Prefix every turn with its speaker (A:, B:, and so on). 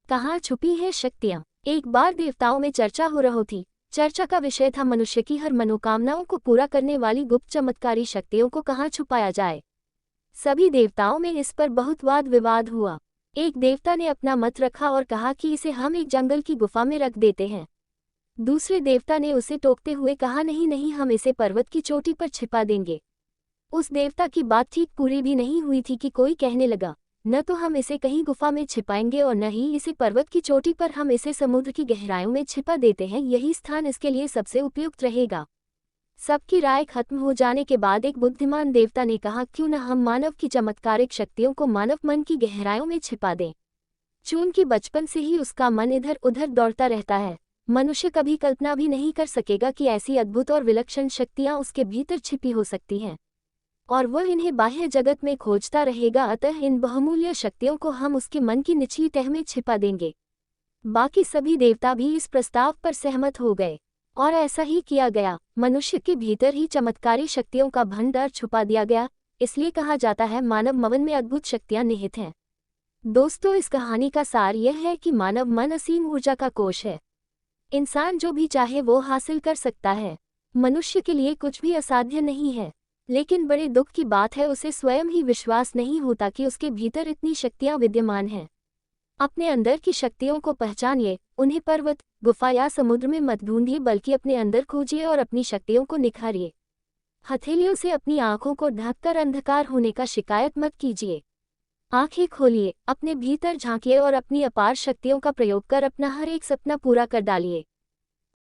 A: कहाँ छुपी है शक्तियाँ। एक बार देवताओं में चर्चा हो रही थी। चर्चा का विषय था मनुष्य की हर मनोकामनाओं को पूरा करने वाली गुप्त चमत्कारी शक्तियों को कहाँ छुपाया जाए। सभी देवताओं में इस पर बहुत वाद विवाद हुआ। एक देवता ने अपना मत रखा और कहा कि इसे हम एक जंगल की गुफा में रख देते हैं। दूसरे देवता ने उसे टोकते हुए कहा, नहीं नहीं, हम इसे पर्वत की चोटी पर छिपा देंगे। उस देवता की बात ठीक पूरी भी नहीं हुई थी कि कोई कहने लगा, न तो हम इसे कहीं गुफा में छिपाएंगे और न ही इसे पर्वत की चोटी पर, हम इसे समुद्र की गहराइयों में छिपा देते हैं, यही स्थान इसके लिए सबसे उपयुक्त रहेगा। सबकी राय खत्म हो जाने के बाद एक बुद्धिमान देवता ने कहा, क्यों न हम मानव की चमत्कारिक शक्तियों को मानव मन की गहराइयों में छिपा दें। चूंकि बचपन से ही उसका मन इधर उधर दौड़ता रहता है, मनुष्य कभी कल्पना भी नहीं कर सकेगा कि ऐसी अद्भुत और विलक्षण शक्तियां उसके भीतर छिपी हो सकती हैं, और वह इन्हें बाह्य जगत में खोजता रहेगा। अतः इन बहुमूल्य शक्तियों को हम उसके मन की निचली तह में छिपा देंगे। बाकी सभी देवता भी इस प्रस्ताव पर सहमत हो गए और ऐसा ही किया गया। मनुष्य के भीतर ही चमत्कारी शक्तियों का भंडार छुपा दिया गया। इसलिए कहा जाता है, मानव मन में अद्भुत शक्तियां निहित हैं। दोस्तों, इस कहानी का सार यह है कि मानव मन असीम ऊर्जा का कोश है। इंसान जो भी चाहे वो हासिल कर सकता है। मनुष्य के लिए कुछ भी असाध्य नहीं है। लेकिन बड़े दुख की बात है, उसे स्वयं ही विश्वास नहीं होता कि उसके भीतर इतनी शक्तियां विद्यमान हैं। अपने अंदर की शक्तियों को पहचानिए, उन्हें पर्वत, गुफा या समुद्र में मत ढूंढिए, बल्कि अपने अंदर खोजिए और अपनी शक्तियों को निखारिए। हथेलियों से अपनी आंखों को ढककर अंधकार होने का शिकायत मत कीजिए। आंखें खोलिए, अपने भीतर झांकिए और अपनी अपार शक्तियों का प्रयोग कर अपना हर एक सपना पूरा कर डालिए।